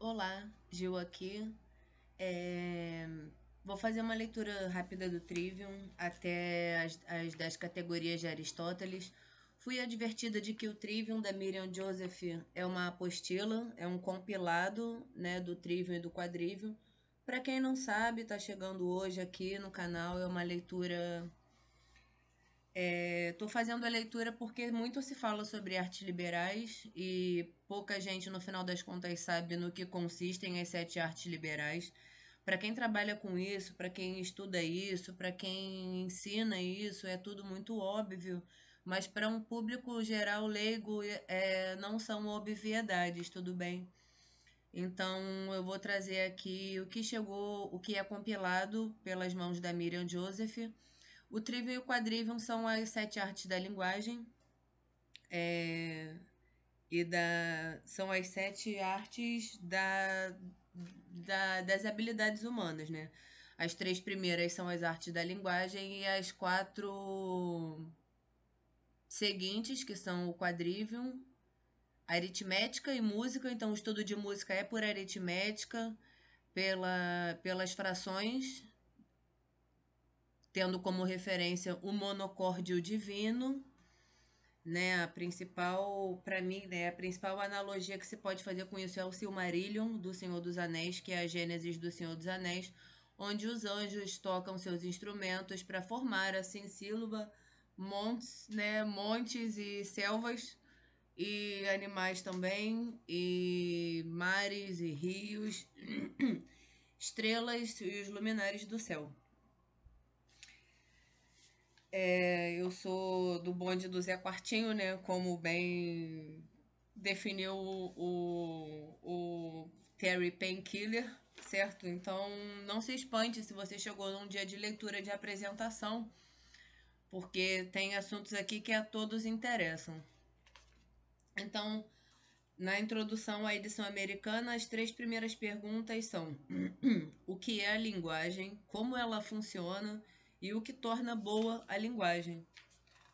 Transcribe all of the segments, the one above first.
Olá, Gil aqui. É, Vou fazer uma leitura rápida do Trivium até as 10 categorias de Aristóteles. Fui advertida de que o Trivium da Miriam Joseph é uma apostila, é um compilado, né, do Trivium e do Quadrivium. Para quem não sabe, está chegando hoje aqui no canal, é uma leitura. Estou fazendo a leitura porque muito se fala sobre artes liberais e pouca gente, no final das contas, sabe no que consistem as 7 artes liberais. Para quem trabalha com isso, para quem estuda isso, para quem ensina isso, é tudo muito óbvio, mas para um público geral leigo não são obviedades, tudo bem? Então eu vou trazer aqui o que chegou, o que é compilado pelas mãos da Miriam Joseph. O Trivium e o Quadrivium são as 7 artes da linguagem, são as 7 artes das habilidades humanas, né? As 3 primeiras são as artes da linguagem e as 4 seguintes, que são o Quadrivium, aritmética e música. Então, o estudo de música é por aritmética, pelas frações, tendo como referência o monocórdio divino, né? A principal, para mim, né, a principal analogia que se pode fazer com isso é o Silmarillion do Senhor dos Anéis, que é a Gênesis do Senhor dos Anéis, onde os anjos tocam seus instrumentos para formar assim sílaba, montes, né, montes e selvas e animais também, e mares e rios, estrelas e os luminares do céu. Eu sou do bonde do Zé Quartinho, né? Como bem definiu o Terry Painkiller, certo? Então não se espante se você chegou num dia de leitura de apresentação, porque tem assuntos aqui que a todos interessam. Então, na introdução à edição americana, as 3 primeiras perguntas são: o que é a linguagem, como ela funciona e o que torna boa a linguagem,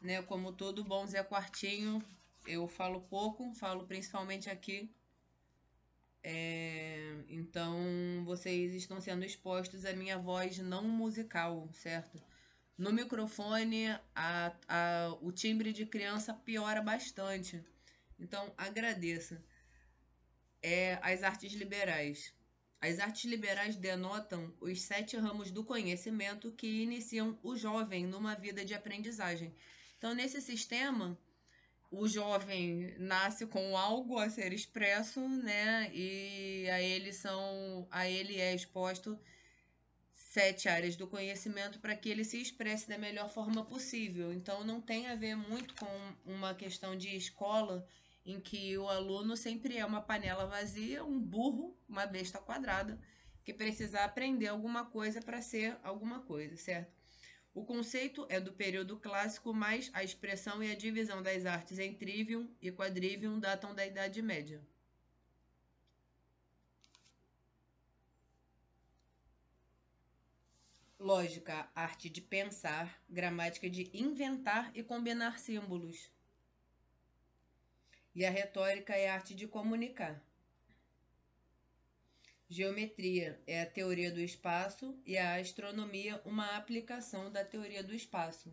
né? Como todo bom Zé Quartinho, eu falo pouco, falo principalmente aqui. Então vocês estão sendo expostos à minha voz não musical, certo? No microfone, o timbre de criança piora bastante. Então agradeça. As artes liberais. As artes liberais denotam os 7 ramos do conhecimento que iniciam o jovem numa vida de aprendizagem. Então, nesse sistema, o jovem nasce com algo a ser expresso, né? E a ele é exposto 7 áreas do conhecimento para que ele se expresse da melhor forma possível. Então não tem a ver muito com uma questão de escola em que o aluno sempre é uma panela vazia, um burro, uma besta quadrada, que precisa aprender alguma coisa para ser alguma coisa, certo? O conceito é do período clássico, mas a expressão e a divisão das artes em trivium e quadrivium datam da Idade Média. Lógica, arte de pensar, gramática de inventar e combinar símbolos. E a retórica é a arte de comunicar. Geometria é a teoria do espaço e a astronomia uma aplicação da teoria do espaço.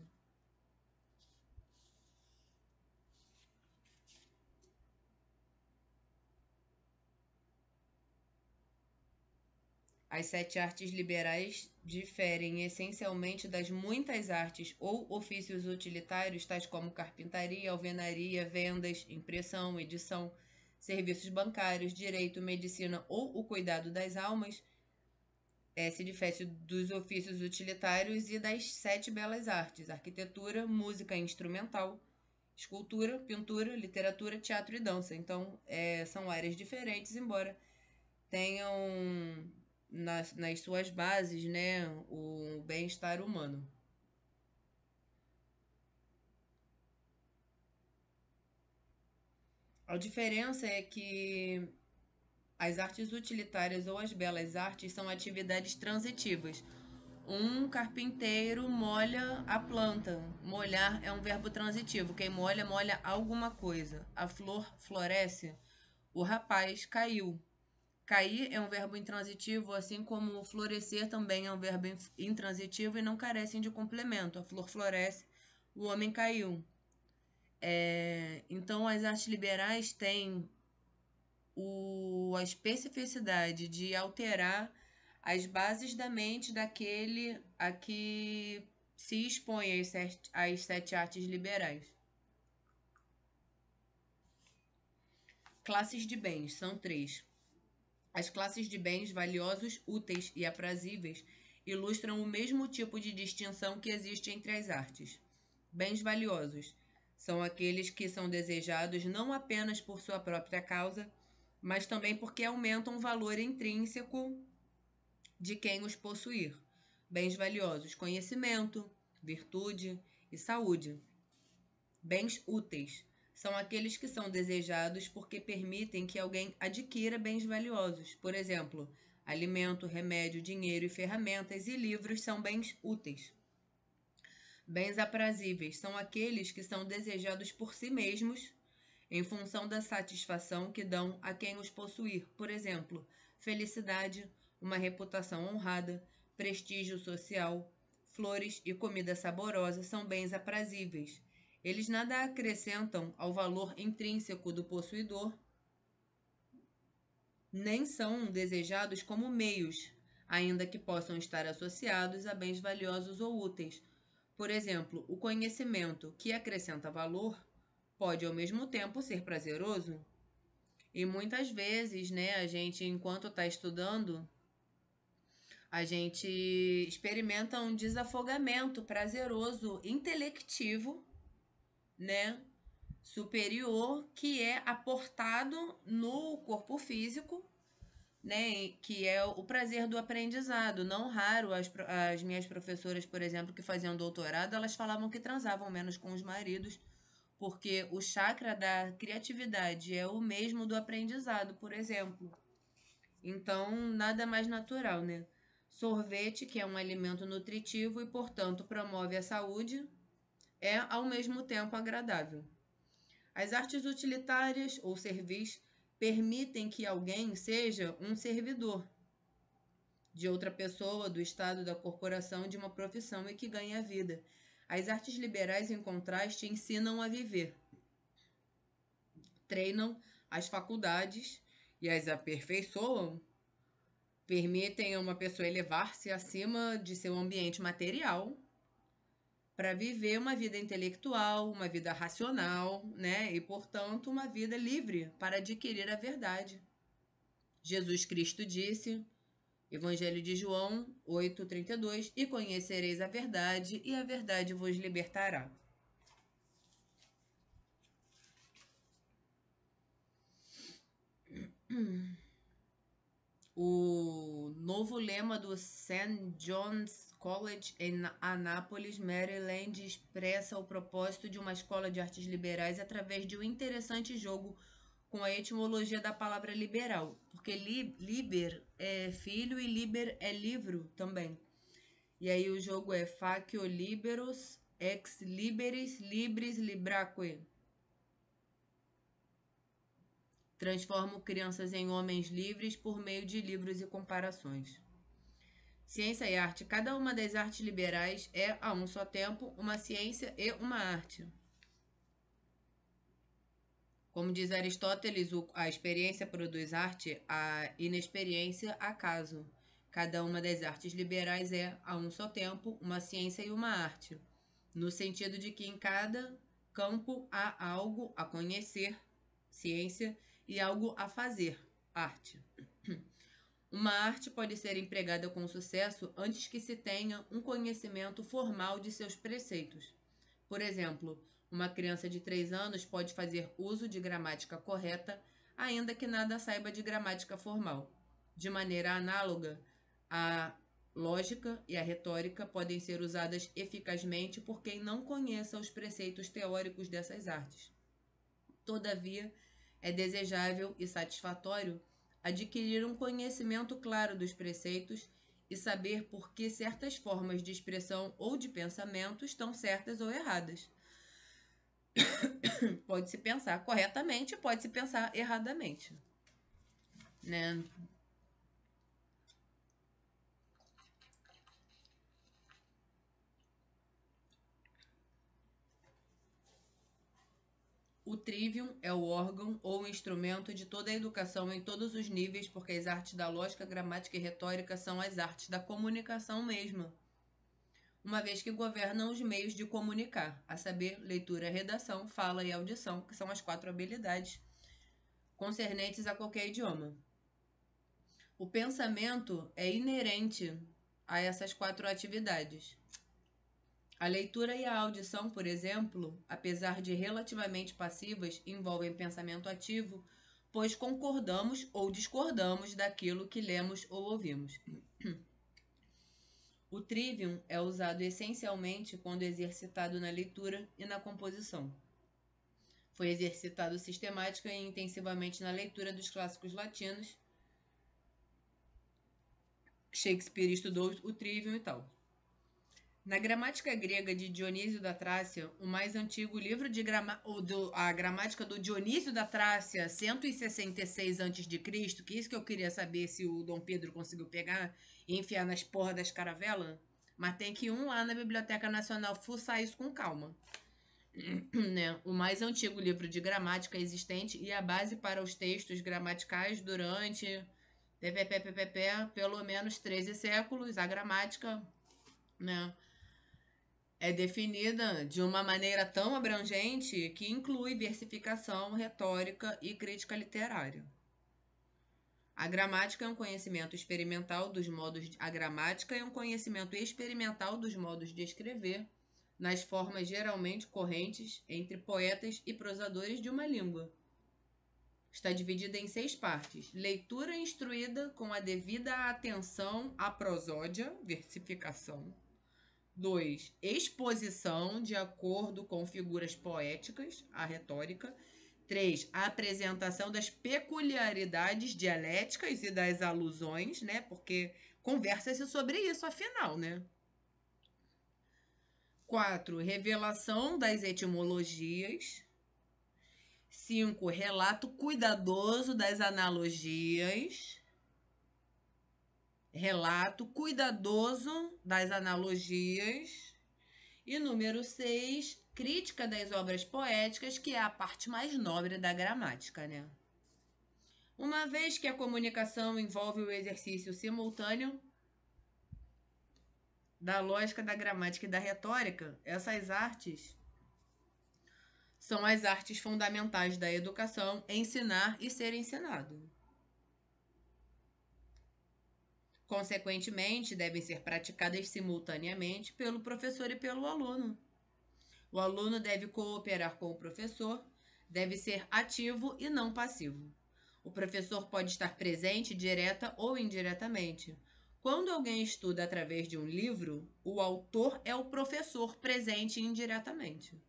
As 7 artes liberais diferem essencialmente das muitas artes ou ofícios utilitários, tais como carpintaria, alvenaria, vendas, impressão, edição, serviços bancários, direito, medicina ou o cuidado das almas, se difere dos ofícios utilitários e das 7 belas artes: arquitetura, música instrumental, escultura, pintura, literatura, teatro e dança. Então, são áreas diferentes, embora tenham nas suas bases, né, o bem-estar humano. A diferença é que as artes utilitárias ou as belas artes são atividades transitivas. Um carpinteiro molha a planta. Molhar é um verbo transitivo. Quem molha, molha alguma coisa. A flor floresce. O rapaz caiu. Cair é um verbo intransitivo, assim como florescer também é um verbo intransitivo e não carecem de complemento. A flor floresce, o homem caiu. Então, as artes liberais têm a especificidade de alterar as bases da mente daquele a que se expõe às sete artes liberais. Classes de bens, são três. As classes de bens valiosos, úteis e aprazíveis ilustram o mesmo tipo de distinção que existe entre as artes. Bens valiosos são aqueles que são desejados não apenas por sua própria causa, mas também porque aumentam o valor intrínseco de quem os possuir. Bens valiosos, conhecimento, virtude e saúde. Bens úteis são aqueles que são desejados porque permitem que alguém adquira bens valiosos. Por exemplo, alimento, remédio, dinheiro e ferramentas e livros são bens úteis. Bens aprazíveis são aqueles que são desejados por si mesmos em função da satisfação que dão a quem os possuir. Por exemplo, felicidade, uma reputação honrada, prestígio social, flores e comida saborosa são bens aprazíveis. Eles nada acrescentam ao valor intrínseco do possuidor, nem são desejados como meios, ainda que possam estar associados a bens valiosos ou úteis. Por exemplo, o conhecimento, que acrescenta valor, pode ao mesmo tempo ser prazeroso. E muitas vezes, né, a gente, enquanto está estudando, a gente experimenta um desafogamento prazeroso, intelectivo, né, superior, que é aportado no corpo físico, né, que é o prazer do aprendizado. Não raro, as minhas professoras, por exemplo, que faziam doutorado, elas falavam que transavam menos com os maridos, porque o chakra da criatividade é o mesmo do aprendizado, por exemplo. Então, nada mais natural, né? Sorvete, que é um alimento nutritivo e, portanto, promove a saúde, é ao mesmo tempo agradável. As artes utilitárias ou servis permitem que alguém seja um servidor de outra pessoa, do estado, da corporação, de uma profissão e que ganhe a vida. As artes liberais, em contraste, ensinam a viver. Treinam as faculdades e as aperfeiçoam, permitem a uma pessoa elevar-se acima de seu ambiente material para viver uma vida intelectual, uma vida racional, né? E, portanto, uma vida livre para adquirir a verdade. Jesus Cristo disse, Evangelho de João 8,32, e conhecereis a verdade, e a verdade vos libertará. O novo lema do St. John's College em Anápolis, Maryland, expressa o propósito de uma escola de artes liberais através de um interessante jogo com a etimologia da palavra liberal, porque liber é filho e liber é livro também. E aí o jogo é Facio liberos ex liberis libris libraque. Transformo crianças em homens livres por meio de livros e comparações. Ciência e arte. Cada uma das artes liberais é, a um só tempo, uma ciência e uma arte. Como diz Aristóteles, a experiência produz arte, a inexperiência, acaso. Cada uma das artes liberais é, a um só tempo, uma ciência e uma arte, no sentido de que em cada campo há algo a conhecer, ciência, e algo a fazer, arte. Uma arte pode ser empregada com sucesso antes que se tenha um conhecimento formal de seus preceitos. Por exemplo, uma criança de 3 anos pode fazer uso de gramática correta, ainda que nada saiba de gramática formal. De maneira análoga, a lógica e a retórica podem ser usadas eficazmente por quem não conheça os preceitos teóricos dessas artes. Todavia, é desejável e satisfatório adquirir um conhecimento claro dos preceitos e saber por que certas formas de expressão ou de pensamento estão certas ou erradas. Pode-se pensar corretamente, pode-se pensar erradamente, né? O trivium é o órgão ou o instrumento de toda a educação em todos os níveis, porque as artes da lógica, gramática e retórica são as artes da comunicação mesma, uma vez que governam os meios de comunicar, a saber, leitura, redação, fala e audição, que são as 4 habilidades concernentes a qualquer idioma. O pensamento é inerente a essas 4 atividades. A leitura e a audição, por exemplo, apesar de relativamente passivas, envolvem pensamento ativo, pois concordamos ou discordamos daquilo que lemos ou ouvimos. O trivium é usado essencialmente quando exercitado na leitura e na composição. Foi exercitado sistemática e intensivamente na leitura dos clássicos latinos. Shakespeare estudou o trivium e tal. Na gramática grega de Dionísio da Trácia, o mais antigo livro de a gramática do Dionísio da Trácia, 166 a.C., que é isso que eu queria saber se o Dom Pedro conseguiu pegar e enfiar nas porra das caravelas, mas tem que ir lá na Biblioteca Nacional fuçar isso com calma. Né? O mais antigo livro de gramática existente e a base para os textos gramaticais durante pelo menos 13 séculos, a gramática, né, é definida de uma maneira tão abrangente que inclui versificação, retórica e crítica literária. A gramática é um conhecimento experimental dos modos a gramática é um conhecimento experimental dos modos de escrever, nas formas geralmente correntes entre poetas e prosadores de uma língua. Está dividida em 6 partes: leitura instruída com a devida atenção à prosódia, versificação. 2. Exposição de acordo com figuras poéticas, a retórica. 3. A apresentação das peculiaridades dialéticas e das alusões, né? Porque conversa-se sobre isso, afinal, né? 4. Revelação das etimologias. 5. Relato cuidadoso das analogias. Relato cuidadoso das analogias. E número 6, crítica das obras poéticas, que é a parte mais nobre da gramática, né? Uma vez que a comunicação envolve o exercício simultâneo da lógica, da gramática e da retórica, essas artes são as artes fundamentais da educação, ensinar e ser ensinado. Consequentemente, devem ser praticadas simultaneamente pelo professor e pelo aluno. O aluno deve cooperar com o professor, deve ser ativo e não passivo. O professor pode estar presente direta ou indiretamente. Quando alguém estuda através de um livro, o autor é o professor presente indiretamente.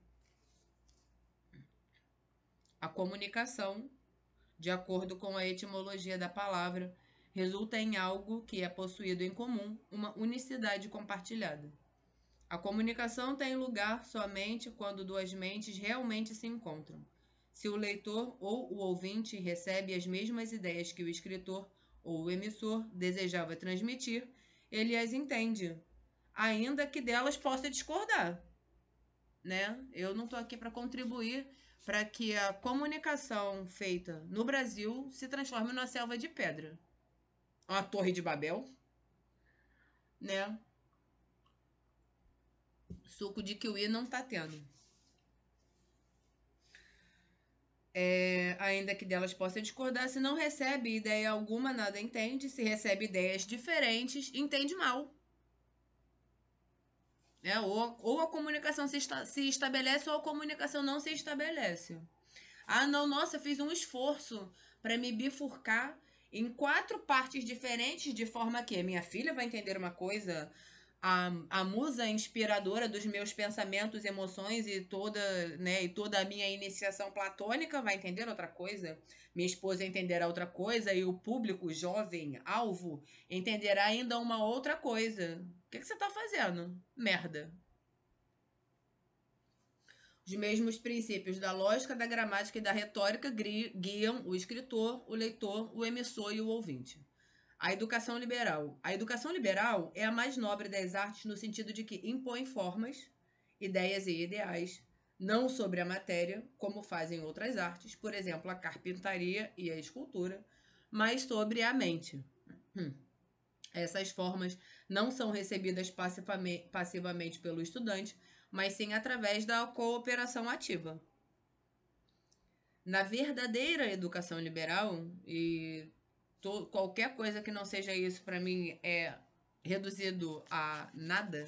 A comunicação, de acordo com a etimologia da palavra, resulta em algo que é possuído em comum, uma unicidade compartilhada. A comunicação tem lugar somente quando duas mentes realmente se encontram. Se o leitor ou o ouvinte recebe as mesmas ideias que o escritor ou o emissor desejava transmitir, ele as entende, ainda que delas possa discordar. Né? Eu não estou aqui para contribuir para que a comunicação feita no Brasil se transforme numa selva de pedra. Uma torre de Babel, né? Suco de kiwi não tá tendo. Ainda que delas possa discordar, se não recebe ideia alguma, nada entende. Se recebe ideias diferentes, entende mal. Ou a comunicação se estabelece ou a comunicação não se estabelece. Ah, não, nossa, fiz um esforço para me bifurcar em 4 partes diferentes, de forma que minha filha vai entender uma coisa, a musa inspiradora dos meus pensamentos, emoções e toda a minha iniciação platônica vai entender outra coisa, minha esposa entenderá outra coisa e o público jovem, alvo, entenderá ainda uma outra coisa. O que você está fazendo? Merda. Os mesmos princípios da lógica, da gramática e da retórica guiam o escritor, o leitor, o emissor e o ouvinte. A educação liberal. A educação liberal é a mais nobre das artes no sentido de que impõe formas, ideias e ideais, não sobre a matéria, como fazem outras artes, por exemplo, a carpintaria e a escultura, mas sobre a mente. Essas formas não são recebidas passivamente pelo estudante, mas sim através da cooperação ativa. Na verdadeira educação liberal, e qualquer coisa que não seja isso para mim é reduzido a nada,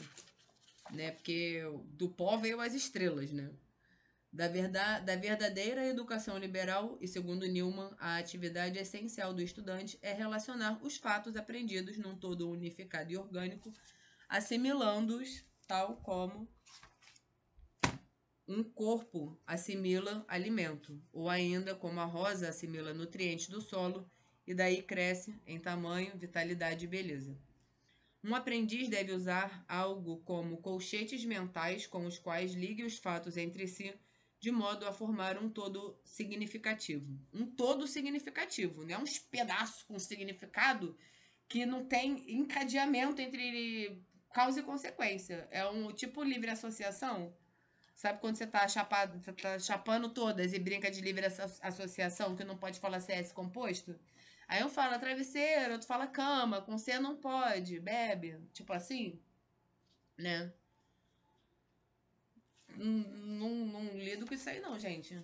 né? Porque do pó veio as estrelas, né? Da verdadeira educação liberal, e segundo Newman, a atividade essencial do estudante é relacionar os fatos aprendidos num todo unificado e orgânico, assimilando-os tal como um corpo assimila alimento, ou ainda como a rosa assimila nutrientes do solo e daí cresce em tamanho, vitalidade e beleza. Um aprendiz deve usar algo como colchetes mentais com os quais ligue os fatos entre si, de modo a formar um todo significativo. Um todo significativo, né? Uns pedaços com significado que não tem encadeamento entre causa e consequência. É um tipo livre associação. Sabe quando você tá chapando todas e brinca de livre associação, que não pode falar CS composto? Aí um fala travesseiro, outro fala cama, com C não pode, bebe. Tipo assim, né? Não lido com isso aí não, gente.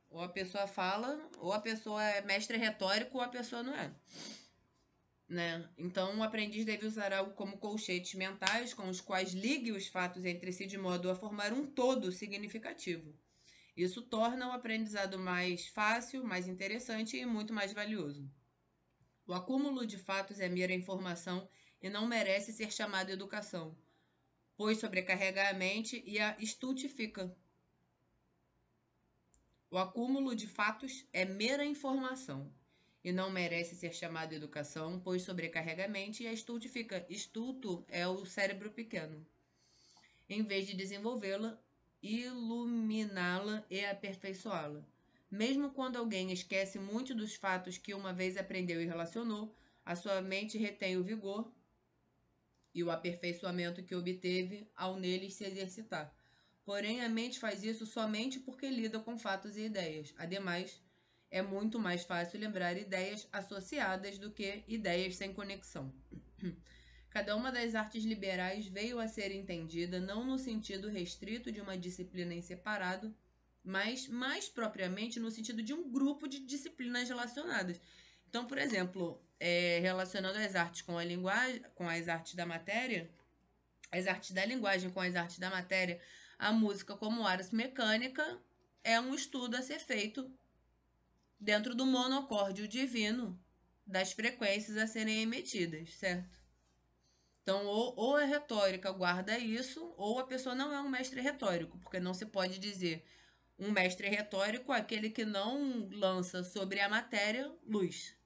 Ou a pessoa fala, ou a pessoa é mestre retórico, ou a pessoa não é. Né? Então, o aprendiz deve usar algo como colchetes mentais com os quais ligue os fatos entre si de modo a formar um todo significativo. Isso torna o aprendizado mais fácil, mais interessante e muito mais valioso. O acúmulo de fatos é mera informação e não merece ser chamado educação, pois sobrecarrega a mente e a estultifica. O acúmulo de fatos é mera informação e não merece ser chamado educação, pois sobrecarrega a mente e a estultifica. Estulto é o cérebro pequeno. Em vez de desenvolvê-la, iluminá-la e aperfeiçoá-la. Mesmo quando alguém esquece muito dos fatos que uma vez aprendeu e relacionou, a sua mente retém o vigor e o aperfeiçoamento que obteve ao neles se exercitar. Porém, a mente faz isso somente porque lida com fatos e ideias. Ademais, é muito mais fácil lembrar ideias associadas do que ideias sem conexão. Cada uma das artes liberais veio a ser entendida não no sentido restrito de uma disciplina em separado, mas mais propriamente no sentido de um grupo de disciplinas relacionadas. Então, por exemplo, relacionando as artes com a linguagem, com as artes da matéria, as artes da linguagem com as artes da matéria, a música como arte mecânica é um estudo a ser feito dentro do monocórdio divino das frequências a serem emitidas, certo? Então, ou a retórica guarda isso, ou a pessoa não é um mestre retórico, porque não se pode dizer um mestre retórico aquele que não lança sobre a matéria luz.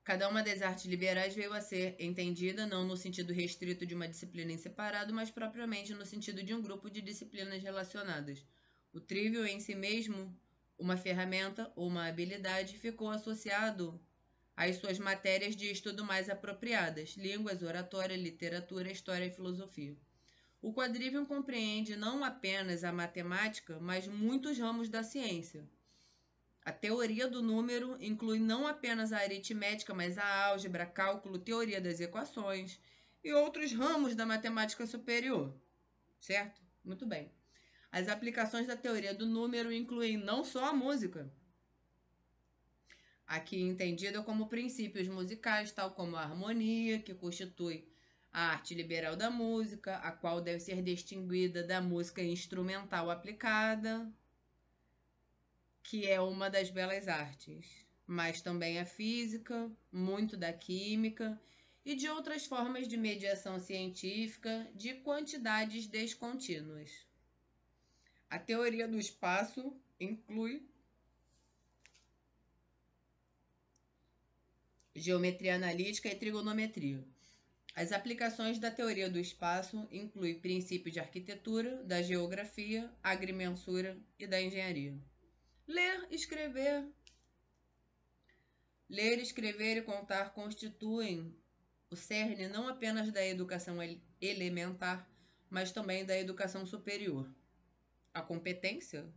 Cada uma das artes liberais veio a ser entendida não no sentido restrito de uma disciplina em separado, mas propriamente no sentido de um grupo de disciplinas relacionadas. O trivial em si mesmo, uma ferramenta ou uma habilidade, ficou associado às suas matérias de estudo mais apropriadas: línguas, oratória, literatura, história e filosofia. O quadrivium compreende não apenas a matemática, mas muitos ramos da ciência. A teoria do número inclui não apenas a aritmética, mas a álgebra, cálculo, teoria das equações e outros ramos da matemática superior, certo? Muito bem. As aplicações da teoria do número incluem não só a música, aqui entendida como princípios musicais, tal como a harmonia, que constitui a arte liberal da música, a qual deve ser distinguida da música instrumental aplicada, que é uma das belas artes, mas também a física, muito da química e de outras formas de mediação científica de quantidades descontínuas. A teoria do espaço inclui geometria analítica e trigonometria. As aplicações da teoria do espaço incluem princípios de arquitetura, da geografia, agrimensura e da engenharia. Ler, escrever, Ler, escrever e contar constituem o cerne não apenas da educação elementar, mas também da educação superior. A competência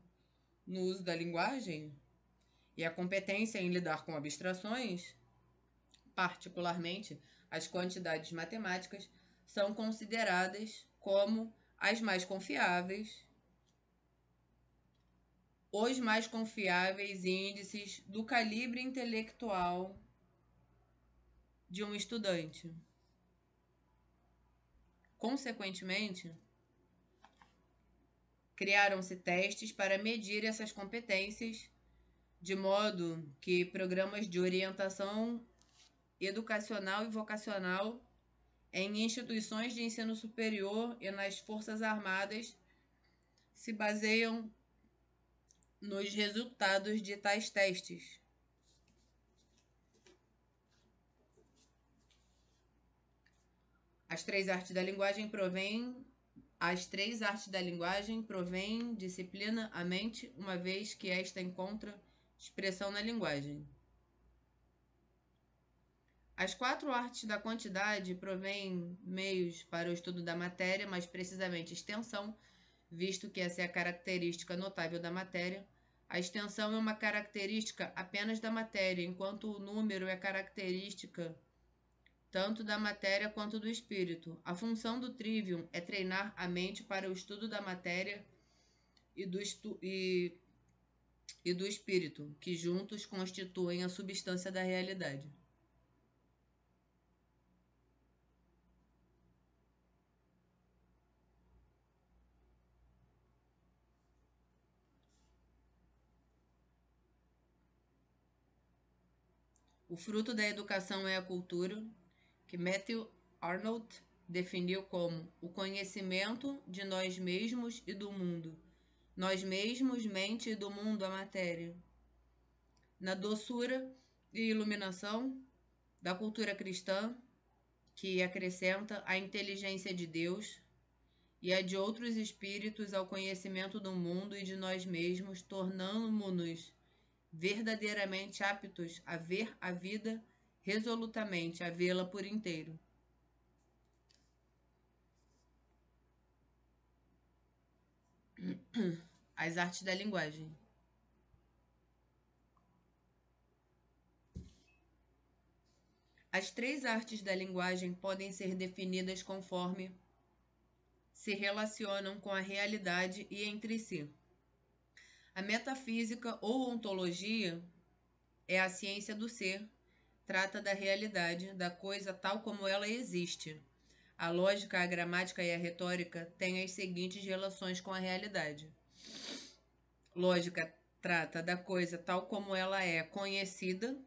no uso da linguagem e a competência em lidar com abstrações, particularmente as quantidades matemáticas, são consideradas como as mais confiáveis, os mais confiáveis índices do calibre intelectual de um estudante. Consequentemente, criaram-se testes para medir essas competências, de modo que programas de orientação educacional e vocacional em instituições de ensino superior e nas Forças Armadas se baseiam nos resultados de tais testes. As três artes da linguagem provêm disciplina à mente, uma vez que esta encontra expressão na linguagem. As quatro artes da quantidade provêm meios para o estudo da matéria, mais precisamente extensão, visto que essa é a característica notável da matéria. A extensão é uma característica apenas da matéria, enquanto o número é característica tanto da matéria quanto do espírito. A função do trivium é treinar a mente para o estudo da matéria e do espírito, que juntos constituem a substância da realidade. O fruto da educação é a cultura, que Matthew Arnold definiu como o conhecimento de nós mesmos e do mundo. Nós mesmos, mente, e do mundo, a matéria. Na doçura e iluminação da cultura cristã, que acrescenta a inteligência de Deus e a de outros espíritos ao conhecimento do mundo e de nós mesmos, tornando-nos verdadeiramente aptos a ver a vida resolutamente, a vê-la por inteiro. As artes da linguagem. As três artes da linguagem podem ser definidas conforme se relacionam com a realidade e entre si. A metafísica ou ontologia é a ciência do ser, trata da realidade, da coisa tal como ela existe. A lógica, a gramática e a retórica têm as seguintes relações com a realidade. Lógica trata da coisa tal como ela é conhecida.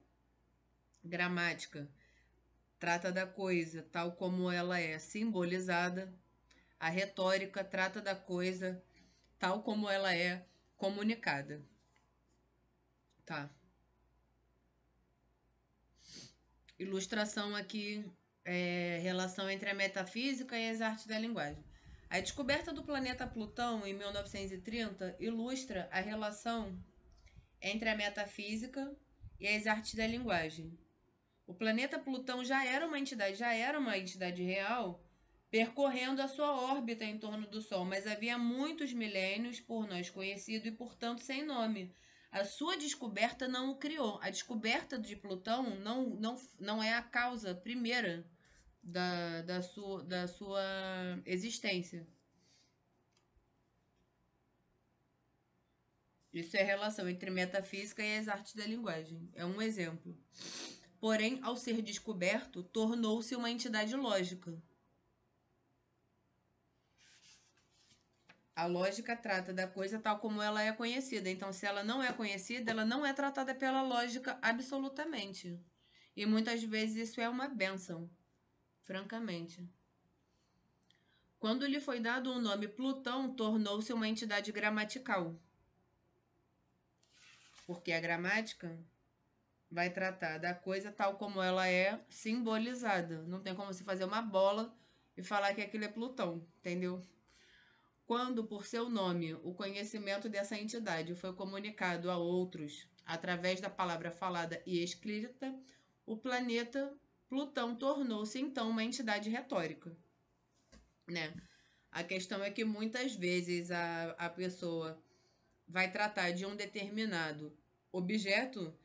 Gramática trata da coisa tal como ela é simbolizada. A retórica trata da coisa tal como ela é comunicada. Tá. Ilustração aqui, relação entre a metafísica e as artes da linguagem. A descoberta do planeta Plutão em 1930 ilustra a relação entre a metafísica e as artes da linguagem. O planeta Plutão já era uma entidade real, percorrendo a sua órbita em torno do Sol, mas havia muitos milênios por nós conhecido e, portanto, sem nome. A sua descoberta não o criou. A descoberta de Plutão não é a causa primeira da sua existência. Isso é a relação entre metafísica e as artes da linguagem. É um exemplo. Porém, ao ser descoberto, tornou-se uma entidade lógica. A lógica trata da coisa tal como ela é conhecida. Então, se ela não é conhecida, ela não é tratada pela lógica absolutamente. E muitas vezes isso é uma bênção, francamente. Quando lhe foi dado o nome Plutão, tornou-se uma entidade gramatical. Porque a gramática vai tratar da coisa tal como ela é simbolizada. Não tem como se fazer uma bola e falar que aquilo é Plutão, entendeu? Quando, por seu nome, o conhecimento dessa entidade foi comunicado a outros Através da palavra falada e escrita, o planeta Plutão tornou-se então uma entidade retórica, né? A questão é que muitas vezes a pessoa vai tratar de um determinado objeto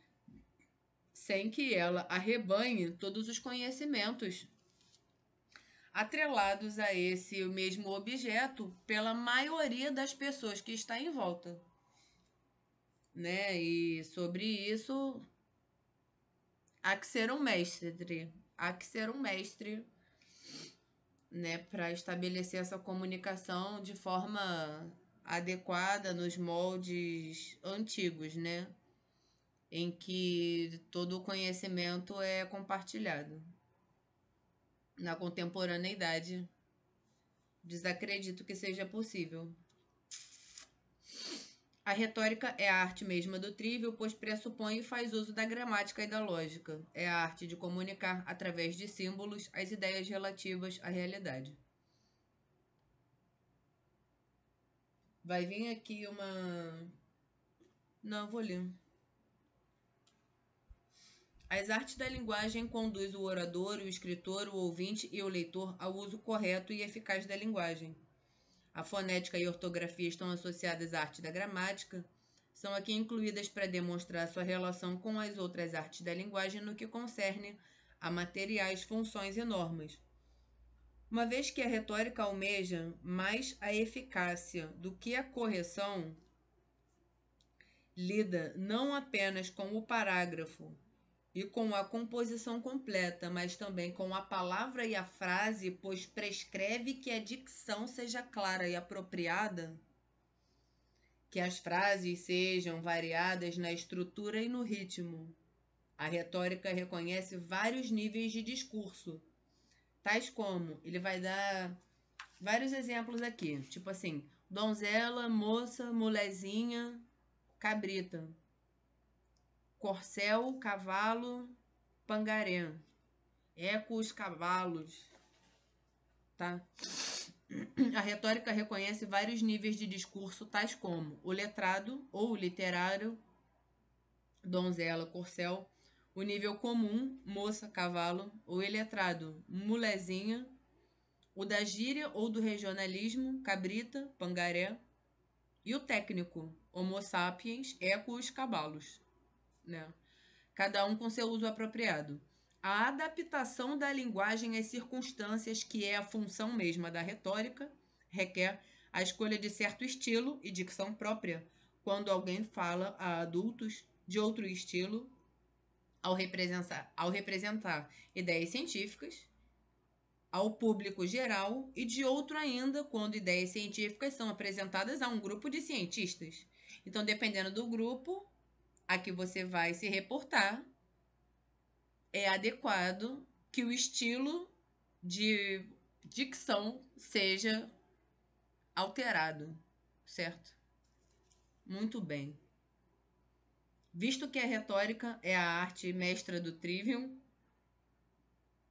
sem que ela arrebanhe todos os conhecimentos atrelados a esse mesmo objeto pela maioria das pessoas que está em volta, né? E sobre isso há que ser um mestre, né, para estabelecer essa comunicação de forma adequada nos moldes antigos, né, em que todo o conhecimento é compartilhado. Na contemporaneidade, desacredito que seja possível. A retórica é a arte mesma do trivial, pois pressupõe e faz uso da gramática e da lógica. É a arte de comunicar, através de símbolos, as ideias relativas à realidade. Vai vir aqui uma... Não, vou ler. As artes da linguagem conduzem o orador, o escritor, o ouvinte e o leitor ao uso correto e eficaz da linguagem. A fonética e a ortografia estão associadas à arte da gramática, são aqui incluídas para demonstrar sua relação com as outras artes da linguagem no que concerne a materiais, funções e normas. Uma vez que a retórica almeja mais a eficácia do que a correção, lida não apenas com o parágrafo e com a composição completa, mas também com a palavra e a frase, pois prescreve que a dicção seja clara e apropriada, que as frases sejam variadas na estrutura e no ritmo. A retórica reconhece vários níveis de discurso, tais como, ele vai dar vários exemplos aqui, tipo assim, donzela, moça, molezinha, cabrita, corcel, cavalo, pangaré, ecos, cavalos, tá? A retórica reconhece vários níveis de discurso, tais como o letrado ou o literário, donzela, corcel, o nível comum, moça, cavalo, o iletrado, mulezinha, o da gíria ou do regionalismo, cabrita, pangaré, e o técnico, homo sapiens, ecos, cavalos, né? Cada um com seu uso apropriado. A adaptação da linguagem às circunstâncias, que é a função mesma da retórica, requer a escolha de certo estilo e dicção própria, quando alguém fala a adultos de outro estilo, ao representar ideias científicas, ao público geral, e de outro ainda, quando ideias científicas são apresentadas a um grupo de cientistas. Então, dependendo do grupo a que você vai se reportar, é adequado que o estilo de dicção seja alterado, certo? Muito bem. Visto que a retórica é a arte mestra do trivium,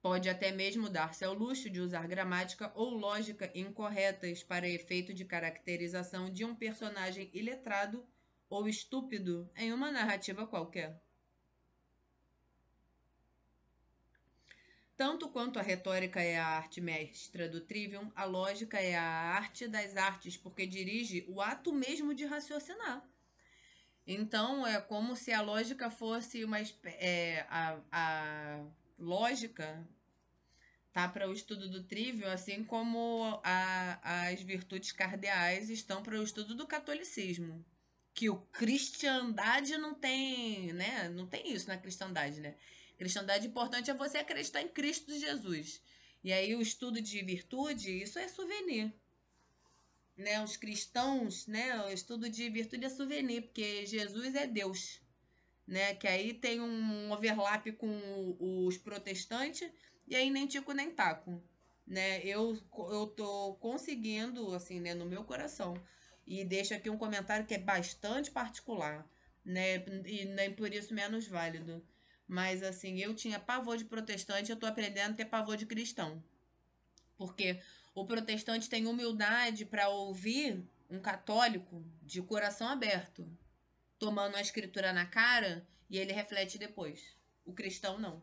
pode até mesmo dar-se ao luxo de usar gramática ou lógica incorretas para efeito de caracterização de um personagem iletrado ou estúpido em uma narrativa qualquer. Tanto quanto a retórica é a arte mestra do trivium, a lógica é a arte das artes, porque dirige o ato mesmo de raciocinar. Então, é como se a lógica fosse a lógica tá para o estudo do trivium, assim como as virtudes cardeais estão para o estudo do catolicismo. Que o cristandade não tem, né? Não tem isso na cristandade, né? Cristandade importante é você acreditar em Cristo Jesus. E aí o estudo de virtude, isso é souvenir, né? Os cristãos, né? O estudo de virtude é souvenir, porque Jesus é Deus, né? Que aí tem um overlap com os protestantes e aí nem tico nem taco, né? Eu tô conseguindo, assim, né, no meu coração. E deixo aqui um comentário que é bastante particular, né? E nem por isso menos válido. Mas, assim, eu tinha pavor de protestante, eu tô aprendendo a ter pavor de cristão. Porque o protestante tem humildade para ouvir um católico de coração aberto. tomando a escritura na cara e ele reflete depois. O cristão não.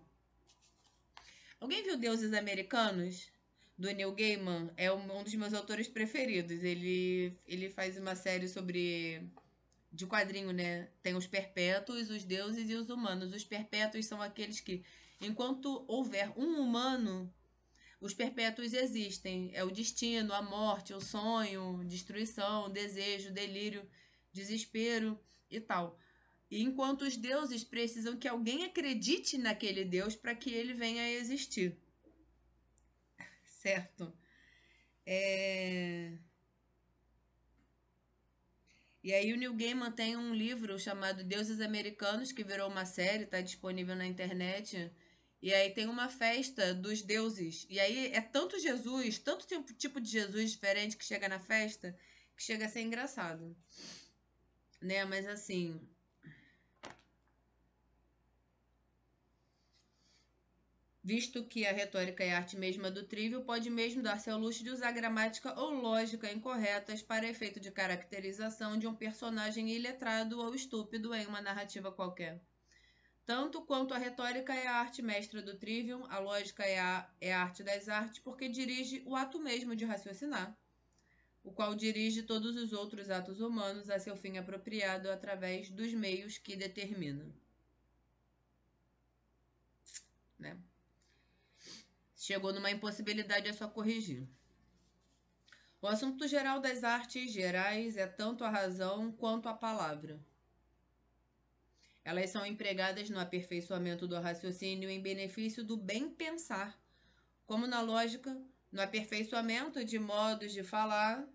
Alguém viu Deuses Americanos? Do Neil Gaiman? É um dos meus autores preferidos. Ele faz uma série sobre... de quadrinho, né? Tem os perpétuos, os deuses e os humanos. Os perpétuos são aqueles que, enquanto houver um humano, os perpétuos existem. É o destino, a morte, o sonho, destruição, desejo, delírio, desespero e tal. E enquanto os deuses precisam que alguém acredite naquele Deus para que ele venha a existir. Certo? E aí o Neil Gaiman tem um livro chamado Deuses Americanos, que virou uma série, está disponível na internet. E aí tem uma festa dos deuses. E aí é tanto Jesus, tanto tipo de Jesus diferente que chega na festa, que chega a ser engraçado. Né? Mas assim, visto que a retórica é a arte mesma do trivial, pode mesmo dar-se ao luxo de usar gramática ou lógica incorretas para efeito de caracterização de um personagem iletrado ou estúpido em uma narrativa qualquer. Tanto quanto a retórica é a arte mestra do trivium, a lógica é a arte das artes, porque dirige o ato mesmo de raciocinar, o qual dirige todos os outros atos humanos a seu fim apropriado através dos meios que determina. Né? Chegou numa impossibilidade, é só corrigir. O assunto geral das artes gerais é tanto a razão quanto a palavra. Elas são empregadas no aperfeiçoamento do raciocínio em benefício do bem pensar, como na lógica, no aperfeiçoamento de modos de falar.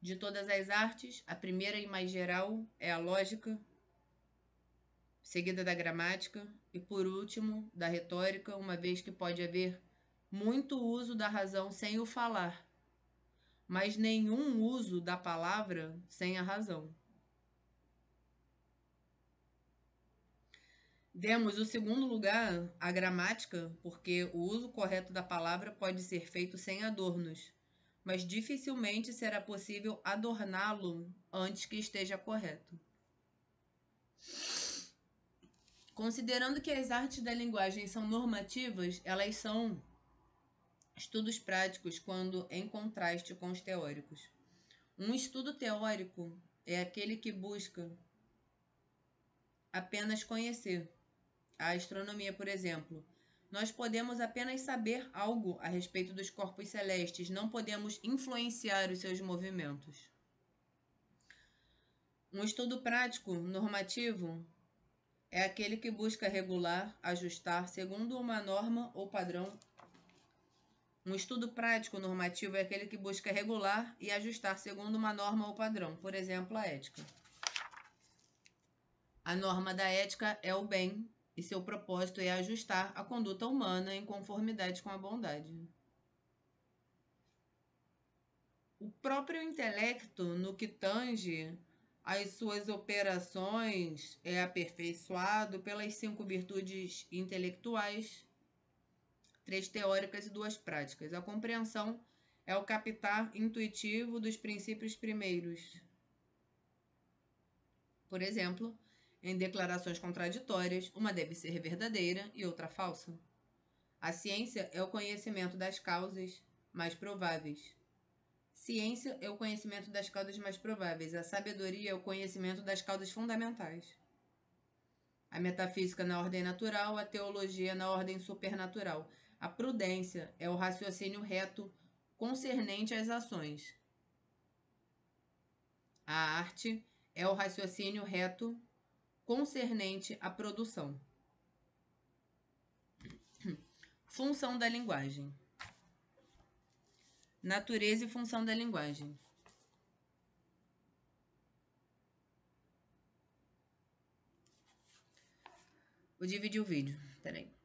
De todas as artes, a primeira e mais geral é a lógica, seguida da gramática e, por último, da retórica, uma vez que pode haver muito uso da razão sem o falar, mas nenhum uso da palavra sem a razão. Demos o segundo lugar à gramática, porque o uso correto da palavra pode ser feito sem adornos, mas dificilmente será possível adorná-lo antes que esteja correto. Considerando que as artes da linguagem são normativas, elas são estudos práticos quando em contraste com os teóricos. Um estudo teórico é aquele que busca apenas conhecer. A astronomia, por exemplo. Nós podemos apenas saber algo a respeito dos corpos celestes, não podemos influenciar os seus movimentos. Um estudo prático, normativo, é aquele que busca regular, ajustar segundo uma norma ou padrão. Um estudo prático normativo é aquele que busca regular e ajustar segundo uma norma ou padrão, por exemplo, a ética. A norma da ética é o bem, e seu propósito é ajustar a conduta humana em conformidade com a bondade. O próprio intelecto, no que tange às suas operações, é aperfeiçoado pelas 5 virtudes intelectuais, 3 teóricas e 2 práticas. A compreensão é o captar intuitivo dos princípios primeiros. Por exemplo, em declarações contraditórias, uma deve ser verdadeira e outra falsa. A ciência é o conhecimento das causas mais prováveis. Ciência é o conhecimento das causas mais prováveis. A sabedoria é o conhecimento das causas fundamentais. A metafísica na ordem natural, a teologia na ordem supernatural. A prudência é o raciocínio reto concernente às ações. A arte é o raciocínio reto concernente à produção. Função da linguagem. Natureza e função da linguagem. Vou dividir o vídeo. Peraí.